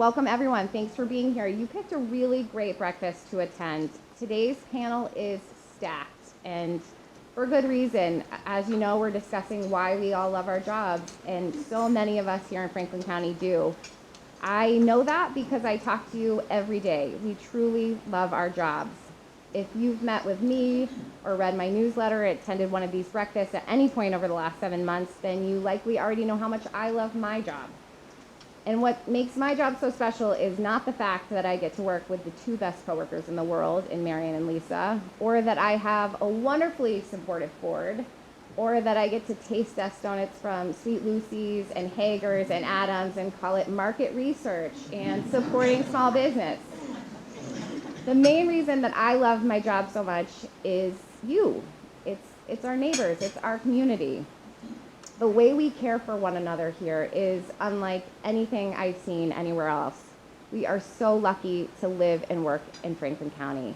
welcome everyone. Thanks for being here. You picked a really great breakfast to attend. Today's panel is stacked, and for good reason. As you know, we're discussing why we all love our jobs, and so many of us here in Franklin County do. I know that because I talk to you every day. We truly love our jobs. If you've met with me or read my newsletter, attended one of these breakfasts at any point over the last 7 months, then you likely already know how much I love my job. And what makes my job so special is not the fact that I get to work with the two best coworkers in the world, in Marion and Lisa, or that I have a wonderfully supportive board, or that I get to taste test donuts from Sweet Lucy's and Hager's and Adams and call it market research and supporting small business. The main reason that I love my job so much is you. It's our neighbors, it's our community. The way we care for one another here is unlike anything I've seen anywhere else. We are so lucky to live and work in Franklin County.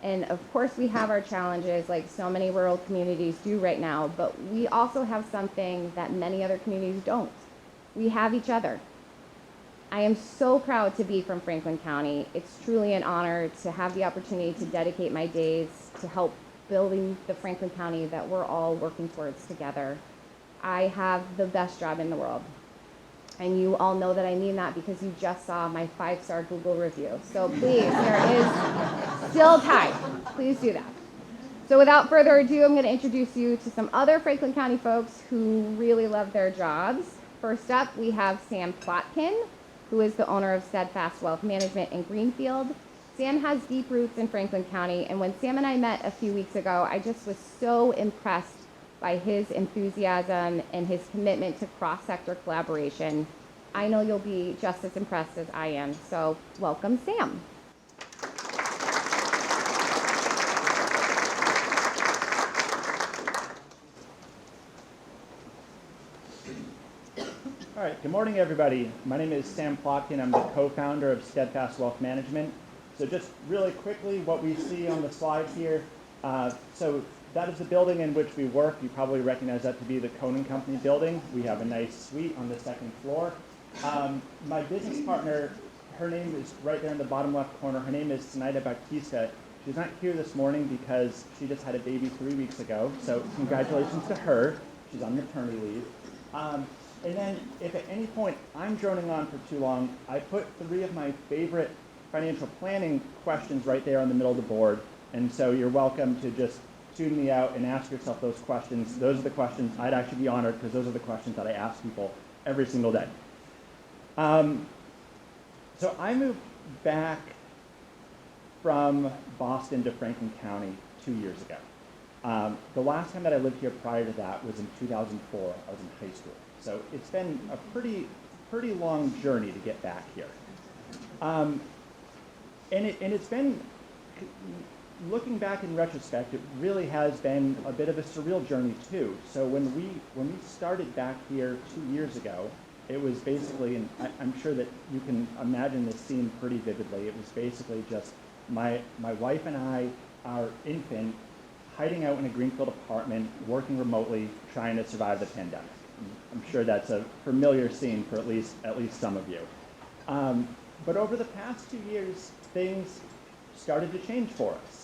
And of course we have our challenges like so many rural communities do right now, but we also have something that many other communities don't. We have each other. I am so proud to be from Franklin County. It's truly an honor to have the opportunity to dedicate my days to help building the Franklin County that we're all working towards together. I have the best job in the world. And you all know that I mean that because you just saw my 5-star Google review. So please, there is still time. Please do that. So without further ado, I'm going to introduce you to some other Franklin County folks who really love their jobs. First up, we have Sam Plotkin, who is the owner of Steadfast Wealth Management in Greenfield. Sam has deep roots in Franklin County, and when Sam and I met a few weeks ago, I just was so impressed by his enthusiasm and his commitment to cross-sector collaboration. I know you'll be just as impressed as I am, so welcome, Sam. All right, good morning, everybody. My name is Sam Plotkin. I'm the co-founder of Steadfast Wealth Management. So just really quickly, what we see on the slide here. So that is the building in which we work. You probably recognize that to be the Conan Company building. We have a nice suite on the second floor. My business partner, her name is right there in the bottom left corner. Her name is Sinaida Baptista. She's not here this morning because she just had a baby 3 weeks ago. So congratulations to her. She's on maternity leave. And then if at any point I'm droning on for too long, I put 3 of my favorite financial planning questions right there on the middle of the board. And so you're welcome to just tune me out and ask yourself those questions. Those are the questions I'd actually be honored because those are the questions that I ask people every single day. So I moved back from Boston to Franklin County 2 years ago. The last time that I lived here prior to that was in 2004. I was in high school. So it's been a pretty long journey to get back here. And it's been, looking back in retrospect, it really has been a bit of a surreal journey too. So when we started back here 2 years ago, it was basically, and I'm sure that you can imagine this scene pretty vividly. It was basically just my wife and I, our infant, hiding out in a Greenfield apartment, working remotely, trying to survive the pandemic. I'm sure that's a familiar scene for at least some of you. But over the past 2 years, things started to change for us.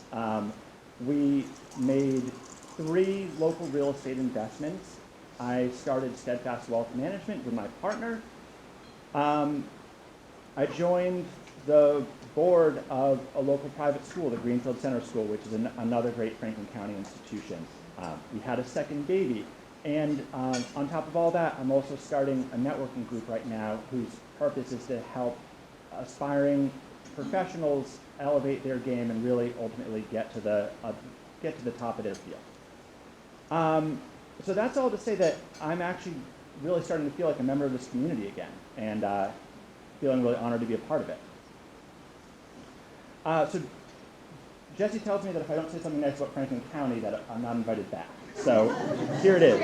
We made 3 local real estate investments. I started Steadfast Wealth Management with my partner. I joined the board of a local private school, the Greenfield Center School, which is another great Franklin County institution. We had a second baby. And on top of all that, I'm also starting a networking group right now whose purpose is to help aspiring professionals elevate their game and really ultimately get to the top of their field. So that's all to say that I'm actually really starting to feel like a member of this community again, and feeling really honored to be a part of it. So Jesse tells me that if I don't say something nice about Franklin County, that I'm not invited back. So here it is.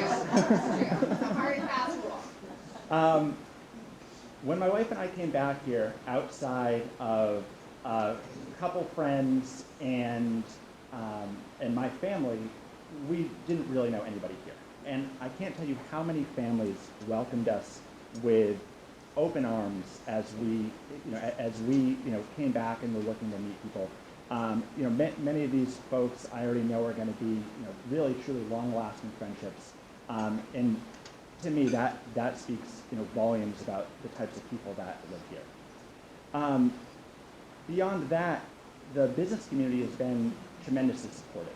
When my wife and I came back here, outside of a couple friends and my family, we didn't really know anybody here. And I can't tell you how many families welcomed us with open arms as we came back and were looking to meet people. Many of these folks I already know are going to be really truly long-lasting friendships, and to me that speaks volumes about the types of people that live here. Beyond that, the business community has been tremendously supportive.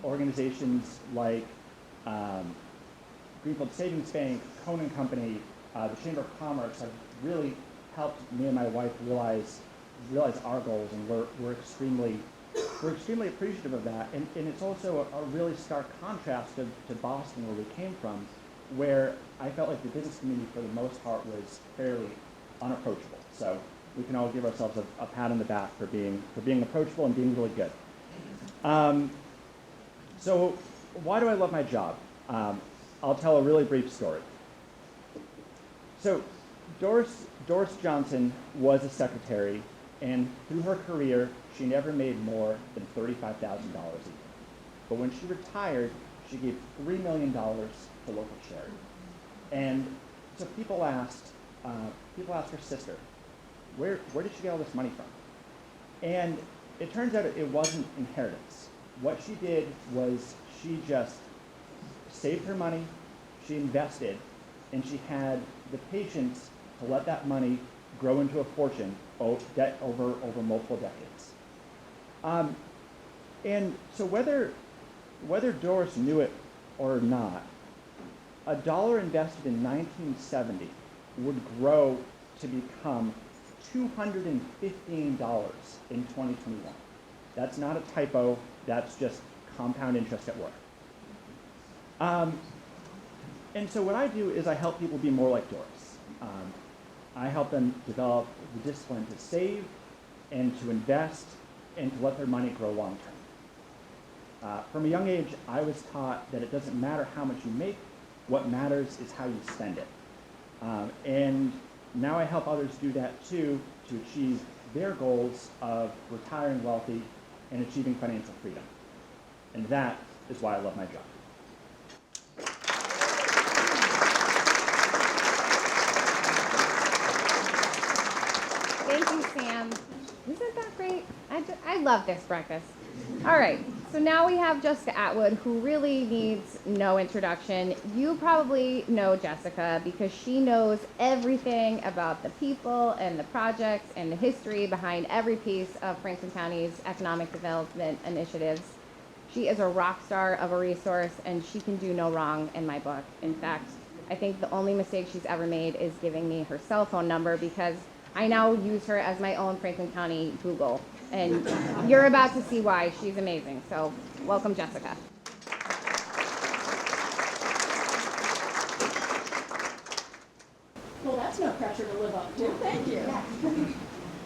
Organizations like Greenfield Savings Bank, Conan Company, the Chamber of Commerce have really helped me and my wife realize our goals, and we're extremely appreciative of that. And it's also a really stark contrast to Boston, where we came from, where I felt like the business community for the most part was fairly unapproachable. So we can all give ourselves a pat on the back for being approachable and being really good. So why do I love my job? I'll tell a really brief story. So Doris Johnson was a secretary, and through her career, she never made more than $35,000 a year. But when she retired, she gave $3 million to local charity. And so people asked her sister, where did she get all this money from? And it turns out it wasn't inheritance. What she did was she just saved her money, she invested, and she had the patience to let that money grow into a fortune over multiple decades. And so whether Doris knew it or not, a dollar invested in 1970 would grow to become $215 in 2021. That's not a typo, that's just compound interest at work. And so what I do is I help people be more like Doris. I help them develop the discipline to save and to invest and to let their money grow long term. From a young age, I was taught that it doesn't matter how much you make, what matters is how you spend it. And now I help others do that too, to achieve their goals of retiring wealthy and achieving financial freedom. And that is why I love my job. Thank you, Sam. Isn't that great? I love this breakfast. All right, so now we have Jessica Atwood, who really needs no introduction. You probably know Jessica because she knows everything about the people and the projects and the history behind every piece of Franklin County's economic development initiatives. She is a rock star of a resource, and she can do no wrong in my book. In fact, I think the only mistake she's ever made is giving me her cell phone number, because I now use her as my own Franklin County Google. And you're about to see why. She's amazing. So welcome, Jessica. Well, that's no pressure to live up to. Thank you.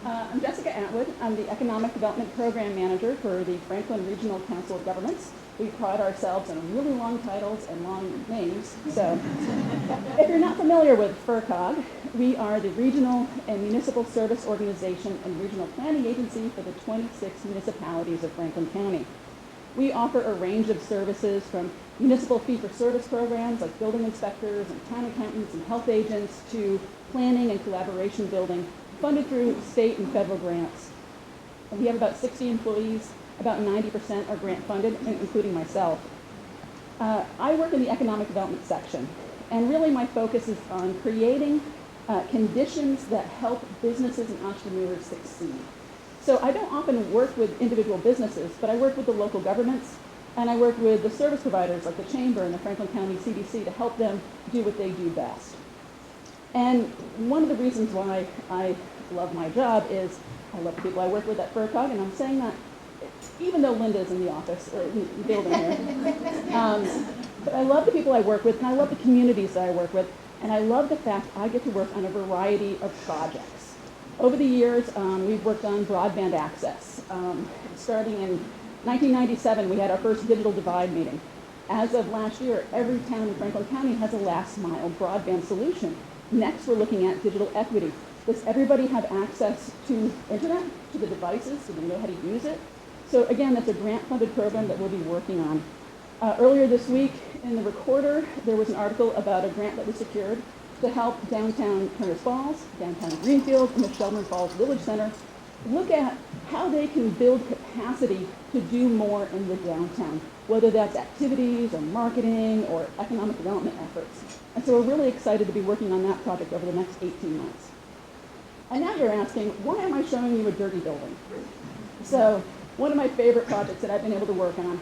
I'm Jessica Atwood. I'm the Economic Development Program Manager for the Franklin Regional Council of Governments. We pride ourselves on really long titles and long names. So if you're not familiar with FRCOG, we are the regional and municipal service organization and regional planning agency for the 26 municipalities of Franklin County. We offer a range of services from municipal fee-for-service programs like building inspectors and town accountants and health agents to planning and collaboration building funded through state and federal grants. And we have about 60 employees. About 90% are grant funded, including myself. I work in the economic development section, and really my focus is on creating conditions that help businesses and entrepreneurs succeed. So I don't often work with individual businesses, but I work with the local governments, and I work with the service providers like the Chamber and the Franklin County CDC to help them do what they do best. And one of the reasons why I love my job is I love the people I work with at FRCOG, and I'm saying that even though Linda's in the office, in the building here. But I love the people I work with, and I love the communities that I work with, and I love the fact I get to work on a variety of projects. Over the years, we've worked on broadband access. Starting in 1997, we had our first digital divide meeting. As of last year, every town in Franklin County has a last mile broadband solution. Next, we're looking at digital equity. Does everybody have access to internet, to the devices? Do they know how to use it? So again, that's a grant-funded program that we'll be working on. Earlier this week in the Recorder, there was an article about a grant that was secured to help downtown Turner's Falls, downtown Greenfield, and the Sheldon Falls Village Center look at how they can build capacity to do more in the downtown, whether that's activities or marketing or economic development efforts. And so we're really excited to be working on that project over the next 18 months. And now you're asking, why am I showing you a dirty building? So one of my favorite projects that I've been able to work on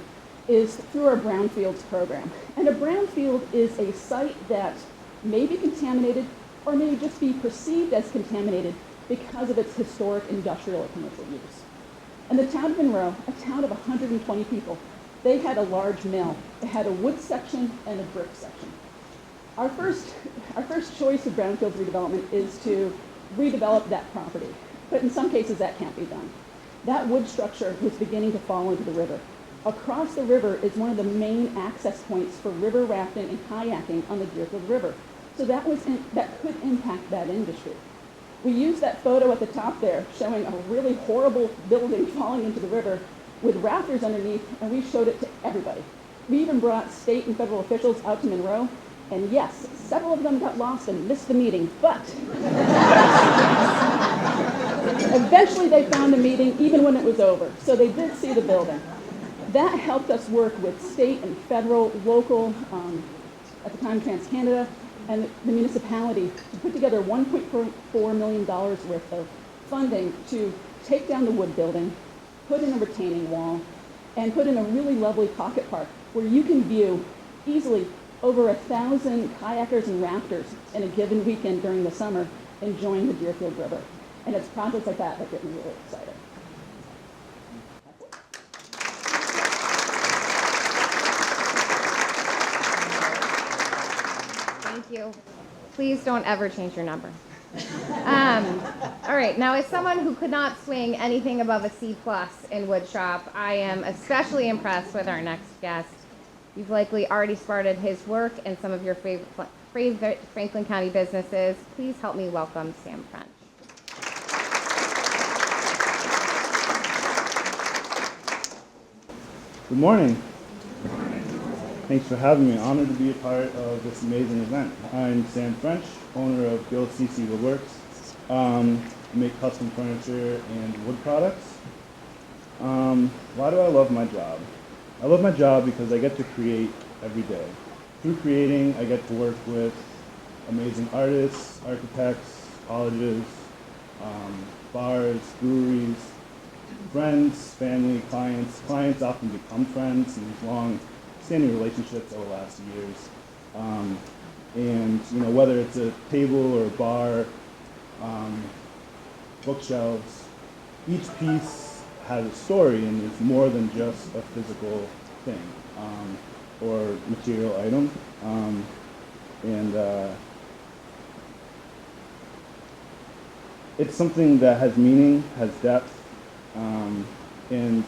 is through our brownfields program. And a brownfield is a site that may be contaminated or may just be perceived as contaminated because of its historic industrial or commercial use. And the town of Monroe, a town of 120 people, they had a large mill. It had a wood section and a brick section. Our first choice of brownfields redevelopment is to redevelop that property. But in some cases, that can't be done. That wood structure was beginning to fall into the river. Across the river is one of the main access points for river rafting and kayaking on the Deerfield River. So that could impact that industry. We used that photo at the top there showing a really horrible building falling into the river with rafters underneath, and we showed it to everybody. We even brought state and federal officials out to Monroe, and yes, several of them got lost and missed the meeting, but eventually they found the meeting even when it was over, so they did see the building. That helped us work with state and federal, local, at the time TransCanada, and the municipality to put together $1.4 million worth of funding to take down the wood building, put in a retaining wall, and put in a really lovely pocket park where you can view easily over 1,000 kayakers and rafters in a given weekend during the summer enjoying the Deerfield River. And it's projects like that that get me really excited. Thank you. Please don't ever change your number. All right, now as someone who could not swing anything above a C+ in woodshop, I am especially impressed with our next guest. You've likely already spotted his work in some of your favorite Franklin County businesses. Please help me welcome Sam French. Good morning. Thanks for having me. Honored to be a part of this amazing event. I'm Sam French, owner of Gill CC Woodworks. I make custom furniture and wood products. Why do I love my job? I love my job because I get to create every day. Through creating, I get to work with amazing artists, architects, colleges, bars, breweries, friends, family, clients. Clients often become friends in these long-standing relationships that will last years. And whether it's a table or a bar, bookshelves, each piece has a story and it's more than just a physical thing or material item. It's something that has meaning, has depth, and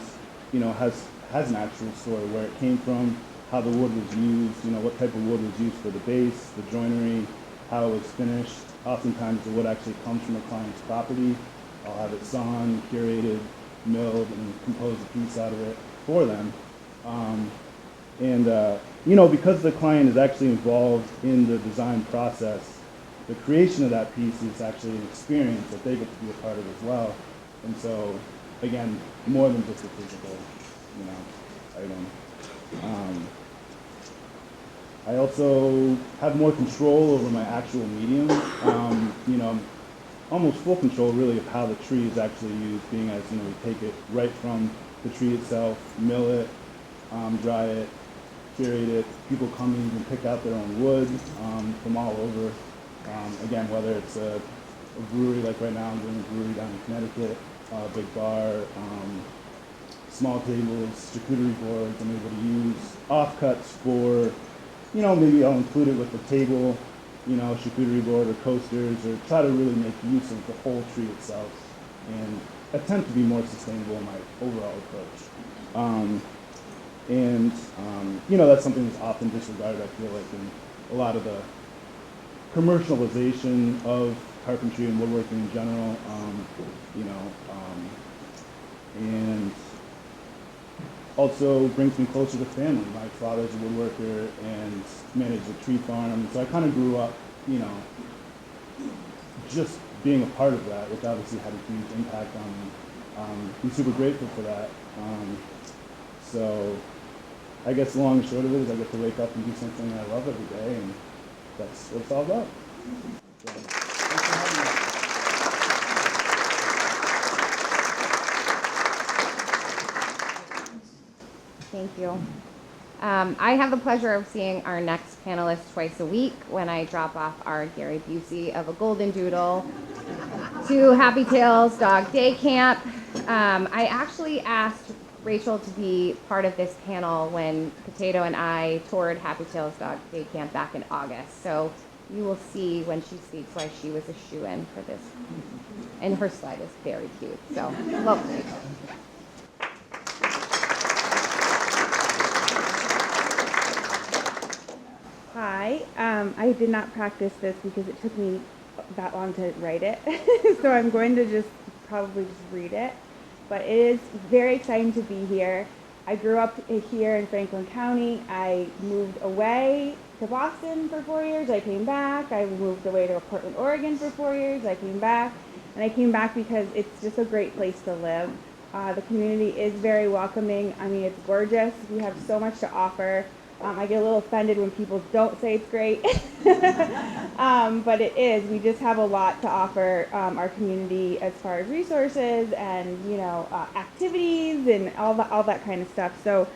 has an actual story, where it came from, how the wood was used, what type of wood was used for the base, the joinery, how it was finished. Oftentimes the wood actually comes from a client's property. I'll have it sawn, curated, milled, and compose a piece out of it for them. Because the client is actually involved in the design process, the creation of that piece is actually an experience that they get to be a part of as well. And so, again, more than just a physical, item. I also have more control over my actual medium. Almost full control, really, of how the tree is actually used, being as, we take it right from the tree itself, mill it, dry it, curate it. People come in and pick out their own wood from all over. Again, whether it's a brewery, like right now I'm doing a brewery down in Connecticut, a big bar, small tables, charcuterie boards I'm able to use, offcuts for, maybe I'll include it with the table, charcuterie board or coasters, or try to really make use of the whole tree itself and attempt to be more sustainable in my overall approach. That's something that's often disregarded, I feel like, in a lot of the commercialization of carpentry and woodworking in general, and also brings me closer to family. My father's a woodworker and managed a tree farm, so I kind of grew up you know, just being a part of that, which obviously had a huge impact on me. I'm super grateful for that. So I guess the long and short of it is I get to wake up and do something I love every day, and that's what it's all about. So, thanks for having me. Thank you. I have the pleasure of seeing our next panelist twice a week when I drop off our Gary Busey of a Golden Doodle to Happy Tails Dog Day Camp. I actually asked Rachael to be part of this panel when Potato and I toured Happy Tails Dog Day Camp back in August. So you will see when she speaks why she was a shoo-in for this. And her slide is very cute, so lovely. Hi, I did not practice this because it took me that long to write it, so I'm going to probably just read it. But it is very exciting to be here. I grew up here in Franklin County. I moved away to Boston for 4 years. I came back. I moved away to Portland, Oregon for 4 years. I came back, and I came back because it's just a great place to live. The community is very welcoming. I mean, it's gorgeous. We have so much to offer. I get a little offended when people don't say it's great, but it is. We just have a lot to offer our community as far as resources and, you know, activities and all that kind of stuff. So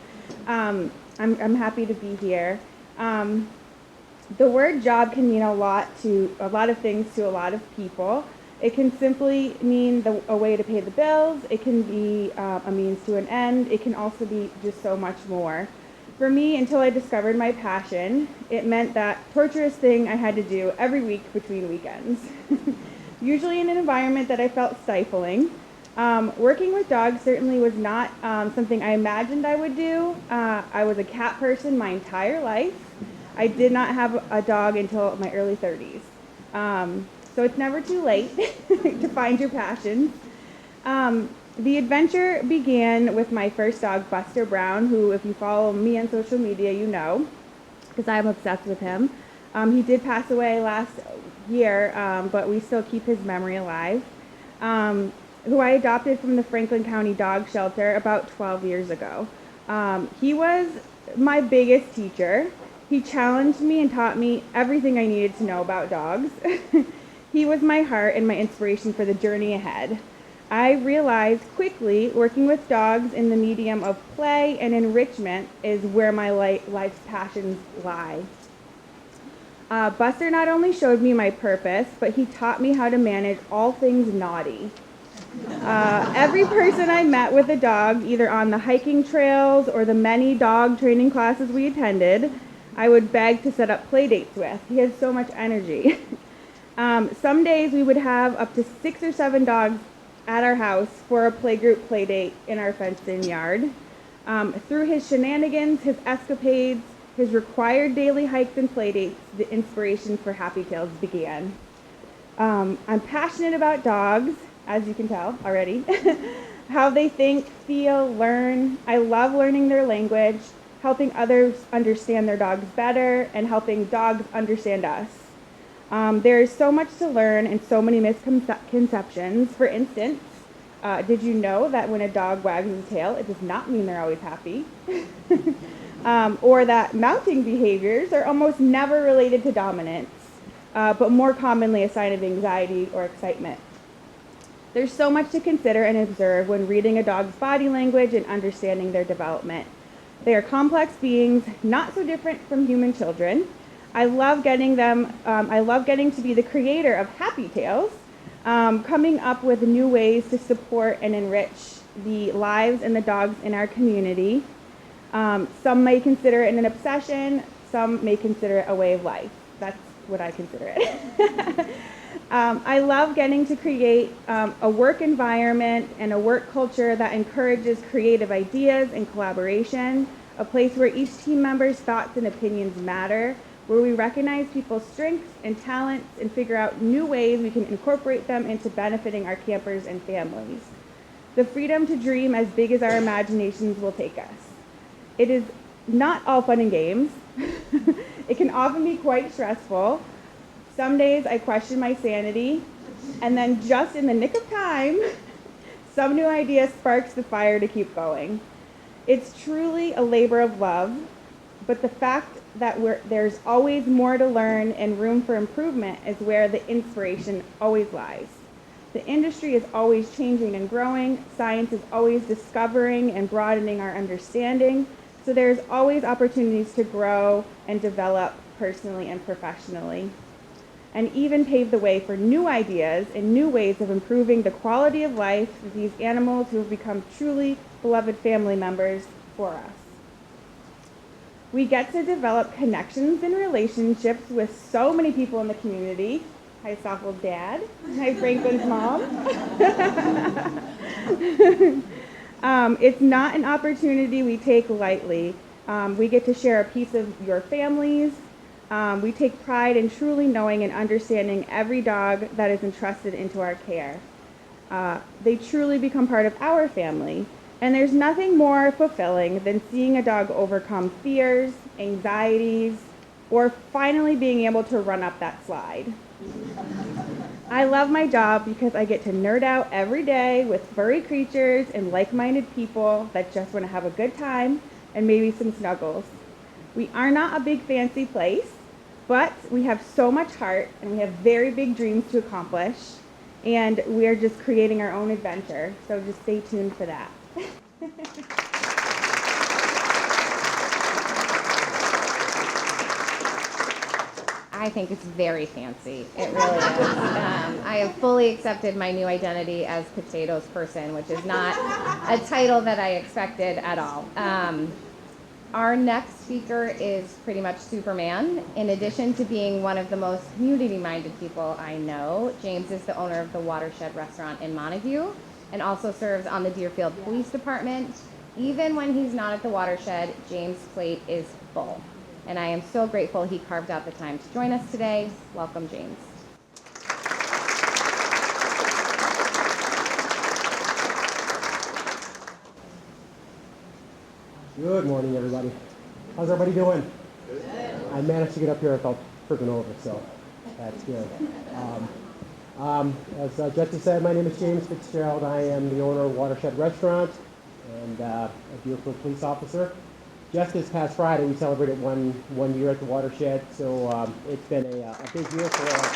I'm happy to be here. The word job can mean a lot of things to a lot of people. It can simply mean a way to pay the bills. It can be a means to an end. It can also be just so much more. For me, until I discovered my passion, it meant that torturous thing I had to do every week between weekends. Usually in an environment that I felt stifling. Working with dogs certainly was not something I imagined I would do. I was a cat person my entire life. I did not have a dog until my early 30s. So it's never too late to find your passions. The adventure began with my first dog, Buster Brown, who, if you follow me on social media, you know, because I'm obsessed with him. He did pass away last year, but we still keep his memory alive, who I adopted from the Franklin County Dog Shelter about 12 years ago. He was my biggest teacher. He challenged me and taught me everything I needed to know about dogs. He was my heart and my inspiration for the journey ahead. I realized quickly working with dogs in the medium of play and enrichment is where my life's passions lie. Buster not only showed me my purpose, but he taught me how to manage all things naughty. Every person I met with a dog, either on the hiking trails or the many dog training classes we attended, I would beg to set up play dates with. He has so much energy. Some days we would have up to 6 or 7 dogs at our house for a playgroup play date in our fenced-in yard. Through his shenanigans, his escapades, his required daily hikes and play dates, the inspiration for Happy Tails began. I'm passionate about dogs, as you can tell already, how they think, feel, learn. I love learning their language, helping others understand their dogs better, and helping dogs understand us. There is so much to learn and so many misconceptions. For instance, did you know that when a dog wags his tail, it does not mean they're always happy? Or that mounting behaviors are almost never related to dominance, but more commonly a sign of anxiety or excitement. There's so much to consider and observe when reading a dog's body language and understanding their development. They are complex beings, not so different from human children. I love getting to be the creator of Happy Tails, coming up with new ways to support and enrich the lives and the dogs in our community. Some may consider it an obsession, some may consider it a way of life. That's what I consider it. I love getting to create a work environment and a work culture that encourages creative ideas and collaboration, a place where each team member's thoughts and opinions matter, where we recognize people's strengths and talents and figure out new ways we can incorporate them into benefiting our campers and families. The freedom to dream as big as our imaginations will take us. It is not all fun and games. It can often be quite stressful. Some days I question my sanity, and then just in the nick of time, some new idea sparks the fire to keep going. It's truly a labor of love, but the fact that there's always more to learn and room for improvement is where the inspiration always lies. The industry is always changing and growing. Science is always discovering and broadening our understanding. So there's always opportunities to grow and develop personally and professionally, and even pave the way for new ideas and new ways of improving the quality of life of these animals who have become truly beloved family members for us. We get to develop connections and relationships with so many people in the community. Hi, Stoffels' dad. Hi, Franklin's mom. It's not an opportunity we take lightly. We get to share a piece of your families. We take pride in truly knowing and understanding every dog that is entrusted into our care. They truly become part of our family. And there's nothing more fulfilling than seeing a dog overcome fears, anxieties, or finally being able to run up that slide. I love my job because I get to nerd out every day with furry creatures and like-minded people that just want to have a good time and maybe some snuggles. We are not a big fancy place, but we have so much heart and we have very big dreams to accomplish, and we are just creating our own adventure. So just stay tuned for that. I think it's very fancy. It really is. I have fully accepted my new identity as Potatoes Person, which is not a title that I expected at all. Our next speaker is pretty much Superman. In addition to being one of the most community-minded people I know, James is the owner of the Watershed restaurant in Montague and also serves on the Deerfield Police Department. Even when he's not at the Watershed, James' plate is full. And I am so grateful he carved out the time to join us today. Welcome, James. Good morning, everybody. How's everybody doing? Good. I managed to get up here without tripping over, so that's good. As Jesse said, my name is James Fitzgerald. I am the owner of Watershed Restaurant and a Deerfield police officer. Just this past Friday, we celebrated one year at the Watershed, so it's been a big year for us.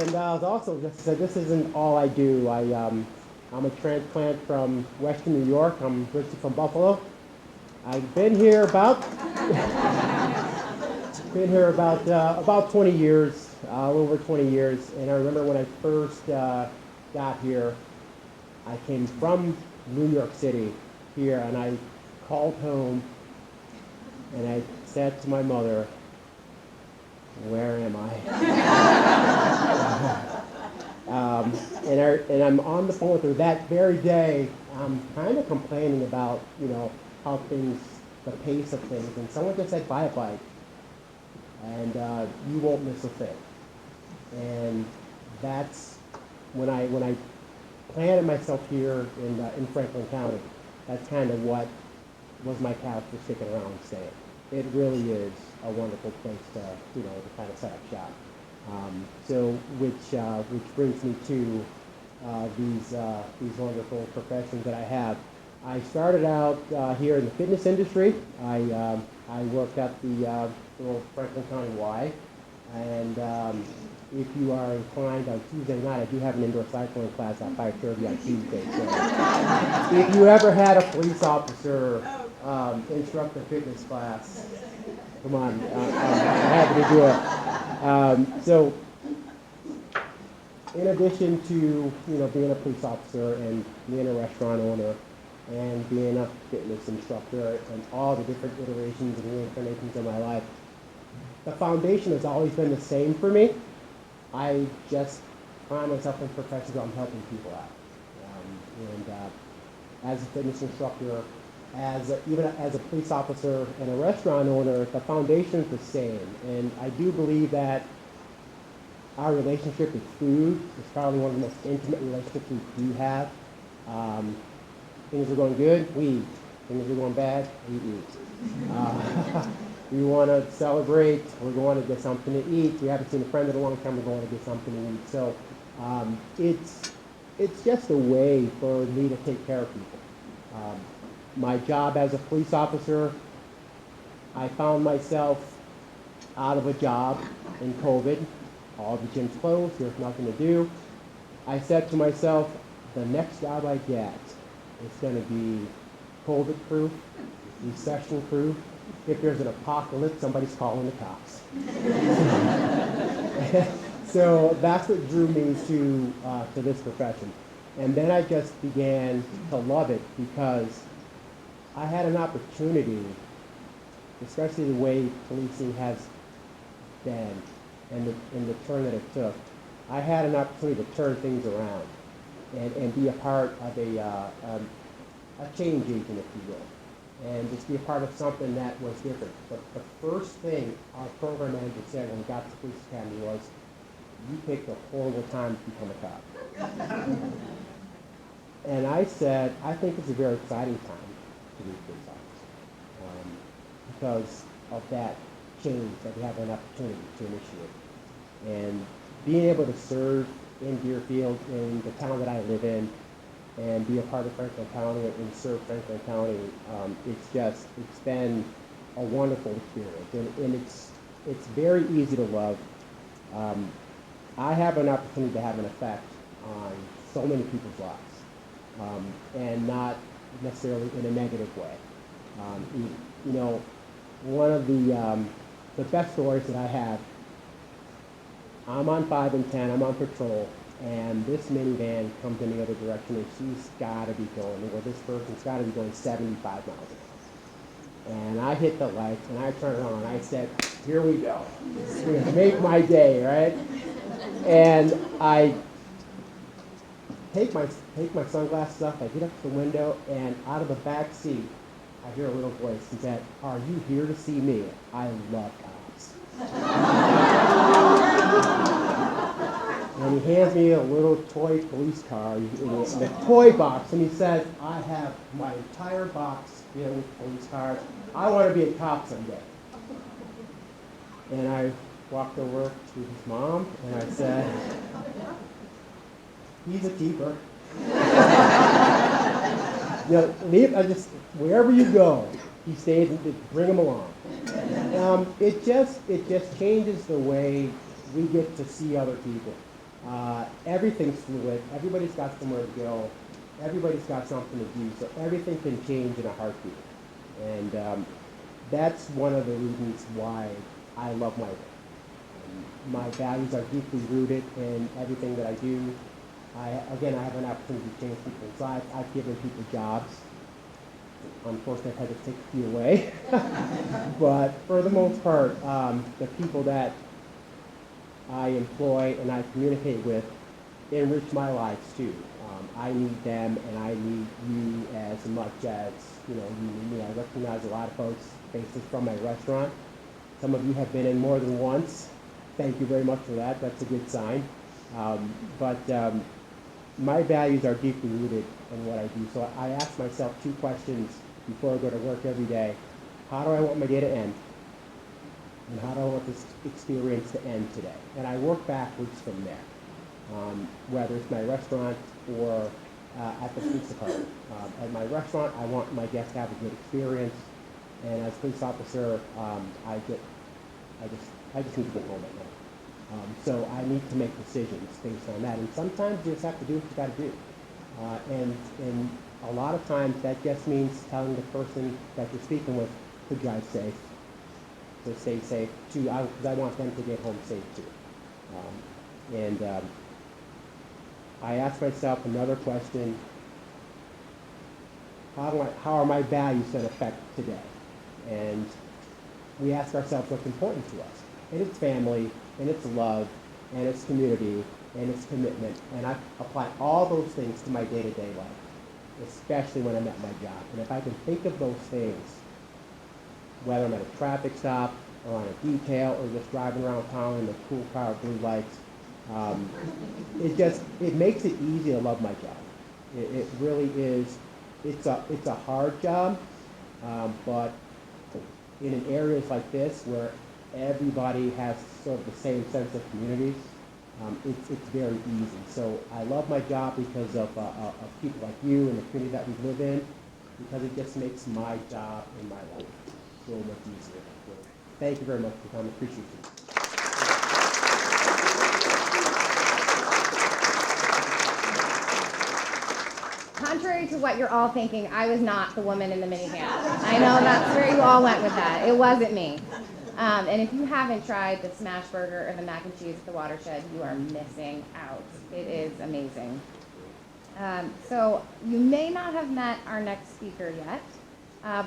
And also, just said, this isn't all I do. I'm a transplant from Western New York. I'm originally from Buffalo. I've been here about 20 years, a little over 20 years. And I remember when I first got here, I came from New York City here, and I called home and I said to my mother, "Where am I?" And I'm on the phone with her that very day. I'm kind of complaining about, how things, the pace of things, and someone just said, "Buy a bike, and you won't miss a thing." And that's when I planted myself here in Franklin County. That's kind of what was my catalyst for sticking around and staying. It really is a wonderful place to kind of set up shop. Which brings me to these wonderful professions that I have. I started out here in the fitness industry. I worked at the little Franklin County Y, and if you are inclined on Tuesday night, I do have an indoor cycling class at 5:30 on Tuesday. So if you ever had a police officer instruct a fitness class, come on, I'm happy to do it. So, in addition to being a police officer and being a restaurant owner and being a fitness instructor and all the different iterations and reincarnations of my life, the foundation has always been the same for me. I just find myself in professions where I'm helping people out. As a fitness instructor, even as a police officer and a restaurant owner, the foundation is the same. And I do believe that our relationship with food is probably one of the most intimate relationships we do have. Things are going good, we eat. Things are going bad, we eat. We want to celebrate. We're going to get something to eat. We haven't seen a friend in a long time. We're going to get something to eat. So it's just a way for me to take care of people. My job as a police officer, I found myself out of a job in COVID. All the gyms closed. There's nothing to do. I said to myself, the next job I get is going to be COVID-proof, recession-proof. If there's an apocalypse, somebody's calling the cops. So that's what drew me to this profession. And then I just began to love it because I had an opportunity, especially the way policing has been and the turn that it took. I had an opportunity to turn things around and be a part of a change agent, if you will, and just be a part of something that was different. But the first thing our program manager said when we got to the police academy was, you picked a horrible time to become a cop. And I said, I think it's a very exciting time to be a police officer because of that change that we have an opportunity to initiate. And being able to serve in Deerfield, in the town that I live in, and be a part of Franklin County and serve Franklin County, it's been a wonderful experience. And it's very easy to love. I have an opportunity to have an effect on so many people's lives, and not necessarily in a negative way. You know, one of the best stories that I have, I'm on 5 and 10, I'm on patrol, and this minivan comes in the other direction, and she's got to be going, well, this person's got to be going 75 miles an hour. And I hit the lights, and I turned around, and I said, here we go. It's going to make my day, right? And I take my sunglasses off, I get up to the window, and out of the back seat, I hear a little voice. He said, are you here to see me? I love cops. And he hands me a little toy police car in a toy box, and he said, I have my entire box filled with police cars. I want to be a cop someday. And I walked over to his mom, and I said, he's a keeper. You know, wherever you go, he stays, and bring him along. It just changes the way we get to see other people. Everything's fluid. Everybody's got somewhere to go. Everybody's got something to do. So everything can change in a heartbeat. And that's one of the reasons why I love my work. My values are deeply rooted in everything that I do. I have an opportunity to change people's lives. I've given people jobs. Unfortunately, I've had to take a few away. But for the most part, the people that I employ and I communicate with enrich my lives too. I need them, and I need you as much as you need me. I recognize a lot of folks' faces from my restaurant. Some of you have been in more than once. Thank you very much for that. That's a good sign. But my values are deeply rooted in what I do. So I ask myself 2 questions before I go to work every day. How do I want my day to end? And how do I want this experience to end today? And I work backwards from there, whether it's my restaurant or at the police department. At my restaurant, I want my guests to have a good experience. And as a police officer, I just need to get home at night. So I need to make decisions based on that. And sometimes you just have to do what you got to do. And a lot of times that just means telling the person that you're speaking with to drive safe, to stay safe, because I want them to get home safe too. I ask myself another question: how are my values going to affect today? And we ask ourselves what's important to us, and it's family, and it's love, and it's community, and it's commitment. And I apply all those things to my day-to-day life, especially when I'm at my job. And if I can think of those things, whether I'm at a traffic stop or on a detail or just driving around town in a cool car with blue lights, it makes it easy to love my job. It really is. It's a hard job, but in areas like this where everybody has sort of the same sense of communities, it's very easy. So I love my job because of people like you and the community that we live in, because it just makes my job and my life so much easier. So thank you very much for coming. Appreciate it. Contrary to what you're all thinking, I was not the woman in the minivan. I know that's where you all went with that. It wasn't me. And if you haven't tried the smash burger or the mac and cheese at the Watershed, you are missing out. It is amazing. So you may not have met our next speaker yet,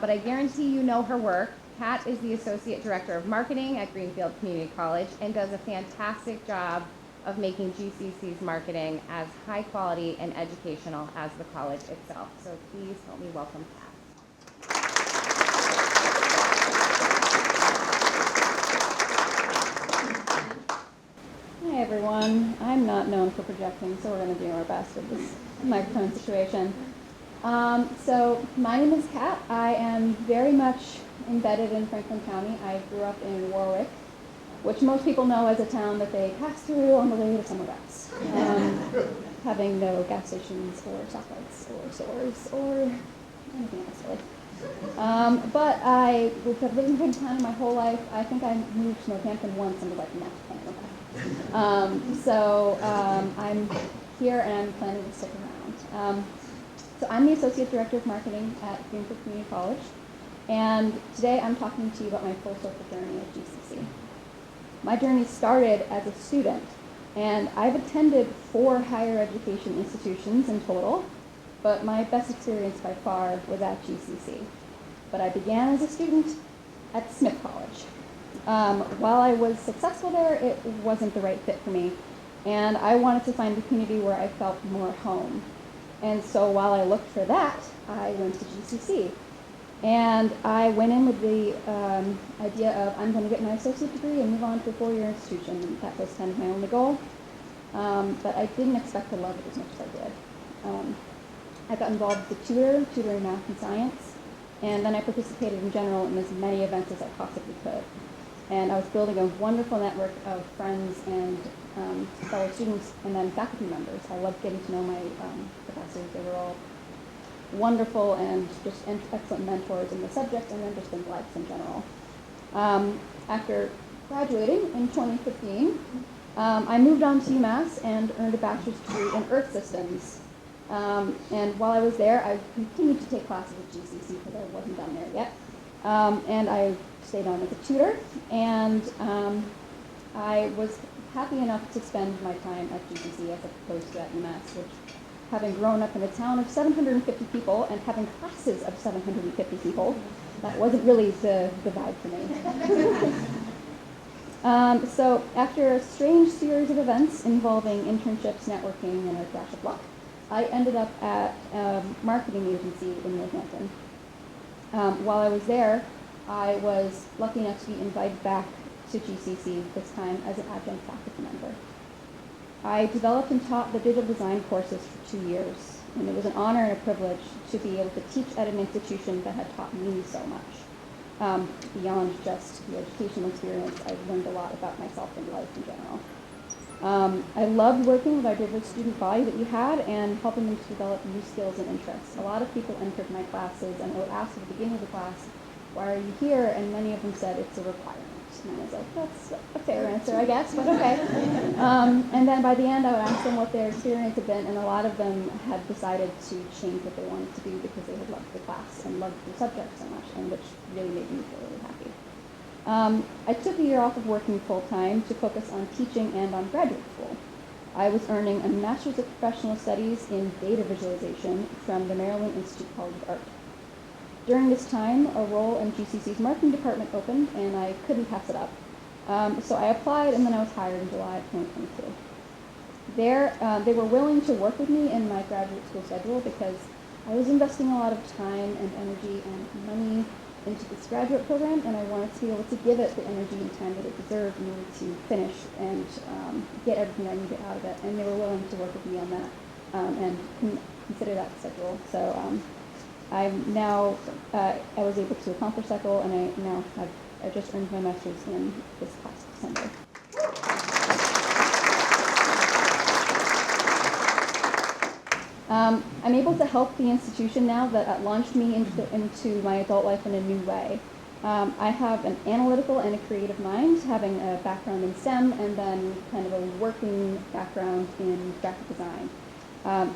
but I guarantee you know her work. Kat is the Associate Director of Marketing at Greenfield Community College and does a fantastic job of making GCC's marketing as high quality and educational as the college itself. So please help me welcome Kat. Hi everyone. I'm not known for projecting, so we're going to do our best with this microphone situation. So my name is Kat. I am very much embedded in Franklin County. I grew up in Warwick, which most people know as a town that they pass through on the way to somewhere else, having no gas stations or stoplights or stores or anything else really. But I've lived in Franklin County my whole life. I think I moved to Northampton once and was like, no, can't go back. I'm here and I'm planning to stick around. So I'm the Associate Director of Marketing at Greenfield Community College, and today I'm talking to you about my full circle journey at GCC. My journey started as a student, and I've attended 4 higher education institutions in total, but my best experience by far was at GCC. But I began as a student at Smith College. While I was successful there, it wasn't the right fit for me, and I wanted to find a community where I felt more home. And so while I looked for that, I went to GCC. And I went in with the idea of I'm going to get my associate degree and move on to a 4-year institution. And that was kind of my only goal. But I didn't expect to love it as much as I did. I got involved with the tutoring math and science. And then I participated in general in as many events as I possibly could. And I was building a wonderful network of friends and fellow students and then faculty members. I loved getting to know my professors. They were all wonderful and just excellent mentors in the subject and then just in life in general. After graduating in 2015, I moved on to UMass and earned a bachelor's degree in Earth Systems. And while I was there, I continued to take classes at GCC because I wasn't done there yet. And I stayed on as a tutor, and I was happy enough to spend my time at GCC as opposed to at UMass, which, having grown up in a town of 750 people and having classes of 750 people, that wasn't really the vibe for me. So after a strange series of events involving internships, networking, and a dash of luck, I ended up at a marketing agency in Northampton. While I was there, I was lucky enough to be invited back to GCC, this time as an adjunct faculty member. I developed and taught the digital design courses for 2 years, and it was an honor and a privilege to be able to teach at an institution that had taught me so much. Beyond just the educational experience, I learned a lot about myself and life in general. I loved working with our diverse student body that you had and helping them to develop new skills and interests. A lot of people entered my classes and I would ask at the beginning of the class, why are you here? And many of them said it's a requirement. And I was like, that's a fair answer, I guess, but okay. And then by the end, I would ask them what their experience had been, and a lot of them had decided to change what they wanted to do because they had loved the class and loved the subject so much, and which really made me feel really happy. I took a year off of working full-time to focus on teaching and on graduate school. I was earning a Master's of Professional Studies in Data Visualization from the Maryland Institute College of Art. During this time, a role in GCC's marketing department opened, and I couldn't pass it up. So I applied, and then I was hired in July of 2022. There, they were willing to work with me in my graduate school schedule because I was investing a lot of time and energy and money into this graduate program, and I wanted to be able to give it the energy and time that it deserved in order to finish and get everything I needed out of it. And they were willing to work with me on that and consider that schedule. So I'm now, I was able to accomplish that goal, and I just earned my master's in this past December. I'm able to help the institution now that launched me into my adult life in a new way. I have an analytical and a creative mind, having a background in STEM and then kind of a working background in graphic design.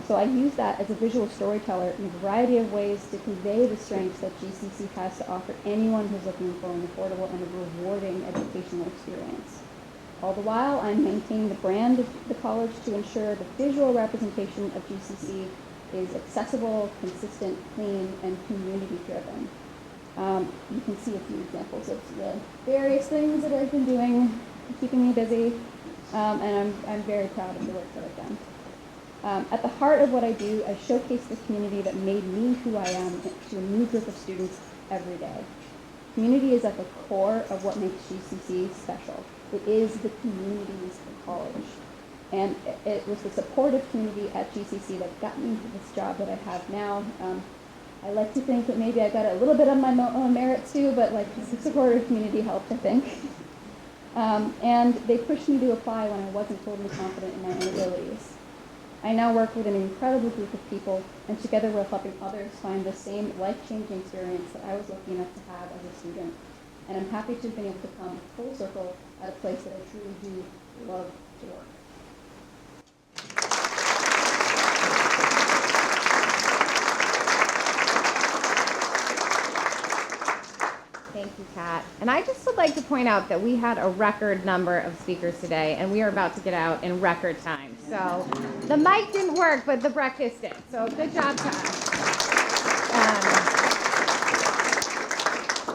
So I use that as a visual storyteller in a variety of ways to convey the strengths that GCC has to offer anyone who's looking for an affordable and a rewarding educational experience. All the while, I'm maintaining the brand of the college to ensure the visual representation of GCC is accessible, consistent, clean, and community-driven. You can see a few examples of the various things that I've been doing, keeping me busy, and I'm very proud of the work that I've done. At the heart of what I do, I showcase the community that made me who I am to a new group of students every day. Community is at the core of what makes GCC special. It is the community's college. And it was the supportive community at GCC that got me to this job that I have now. I like to think that maybe I got a little bit of my own merits too, but like the supportive community helped, I think. And they pushed me to apply when I wasn't totally confident in my own abilities. I now work with an incredible group of people, and together we're helping others find the same life-changing experience that I was lucky enough to have as a student. And I'm happy to have been able to come full circle at a place that I truly do love to work. Thank you, Kat. And I just would like to point out that we had a record number of speakers today, and we are about to get out in record time. So the mic didn't work, but the breakfast did. So good job, Kat.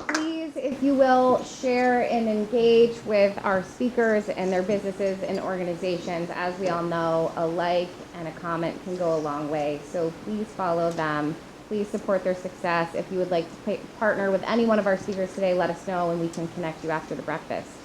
Please, if you will, share and engage with our speakers and their businesses and organizations. As we all know, a like and a comment can go a long way. So please follow them. Please support their success. If you would like to partner with any one of our speakers today, let us know and we can connect you after the breakfast.